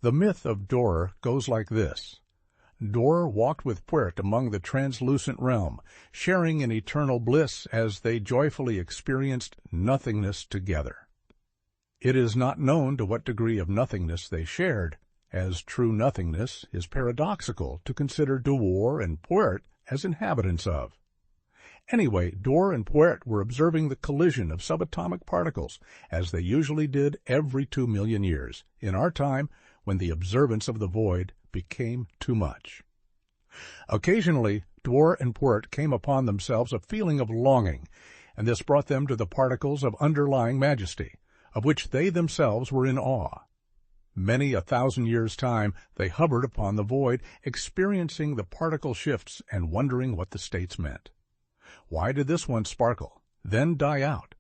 The myth of Dworr goes like this. Dworr walked with Pwert among the translucent realm, sharing in eternal bliss as they joyfully experienced nothingness together. It is not known to what degree of nothingness they shared, as true nothingness is paradoxical to consider Dworr and Pwert as inhabitants of. Anyway, Dworr and Pwert were observing the collision of subatomic particles, as they usually did every 2 million years, in our time when the observance of the void became too much. Occasionally, Dworr and Pwert came upon themselves a feeling of longing, and this brought them to the particles of underlying majesty, of which they themselves were in awe. Many 1,000 years' time they hovered upon the void, experiencing the particle shifts and wondering what the states meant. Why did this one sparkle, then die out?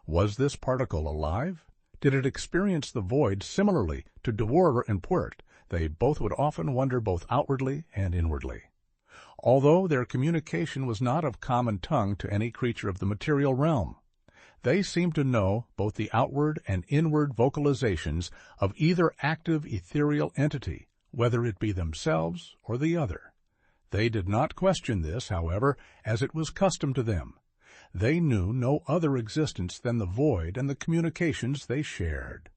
Was this particle alive? Did it experience the void similarly to Dworr and Pwert? They both would often wonder both outwardly and inwardly. Although their communication was not of common tongue to any creature of the material realm, they seemed to know both the outward and inward vocalizations of either active ethereal entity, whether it be themselves or the other. They did not question this, however, as it was custom to them. They knew no other existence than the void and the communications they shared.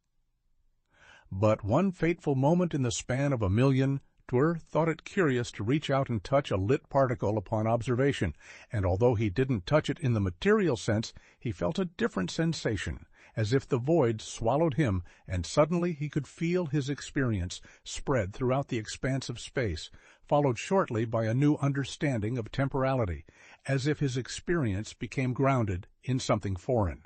But one fateful moment in the span of 1,000,000, Dworr thought it curious to reach out and touch a lit particle upon observation, and although he didn't touch it in the material sense, he felt a different sensation, as if the void swallowed him, and suddenly he could feel his experience spread throughout the expanse of space, followed shortly by a new understanding of temporality, as if his experience became grounded in something foreign.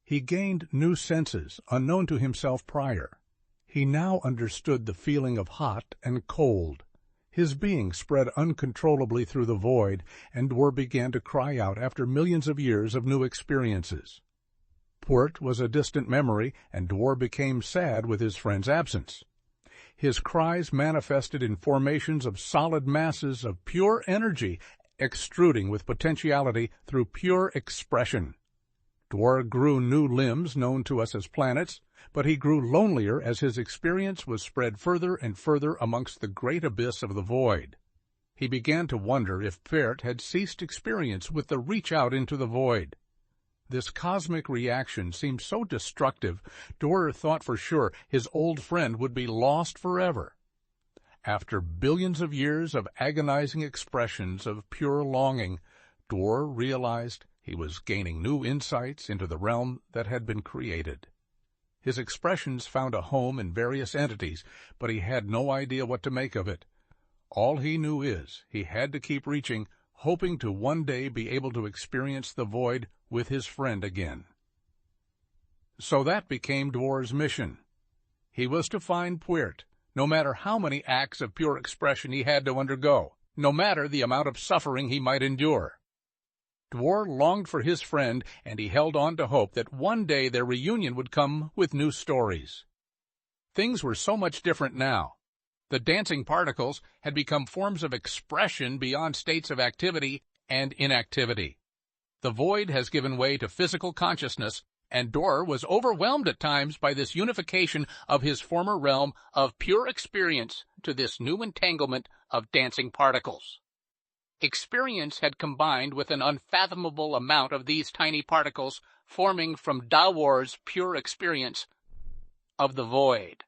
He gained new senses, unknown to himself prior. He now understood the feeling of hot and cold. His being spread uncontrollably through the void, and Dworr began to cry out after millions of years of new experiences. Pwert was a distant memory, and Dworr became sad with his friend's absence. His cries manifested in formations of solid masses of pure energy, extruding with potentiality through pure expression. Dworr grew new limbs known to us as planets, but he grew lonelier as his experience was spread further and further amongst the great abyss of the void. He began to wonder if Pwert had ceased experience with the reach out into the void. This cosmic reaction seemed so destructive, Dworr thought for sure his old friend would be lost forever. After billions of years of agonizing expressions of pure longing, Dworr realized he was gaining new insights into the realm that had been created. His expressions found a home in various entities, but he had no idea what to make of it. All he knew is he had to keep reaching, hoping to one day be able to experience the void with his friend again. So that became Dworr's mission. He was to find Pwert, no matter how many acts of pure expression he had to undergo, no matter the amount of suffering he might endure. Dworr longed for his friend, and he held on to hope that one day their reunion would come with new stories. Things were so much different now. The dancing particles had become forms of expression beyond states of activity and inactivity. The void has given way to physical consciousness, and Dworr was overwhelmed at times by this unification of his former realm of pure experience to this new entanglement of dancing particles. Experience had combined with an unfathomable amount of these tiny particles, forming from Dworr's pure experience of the void.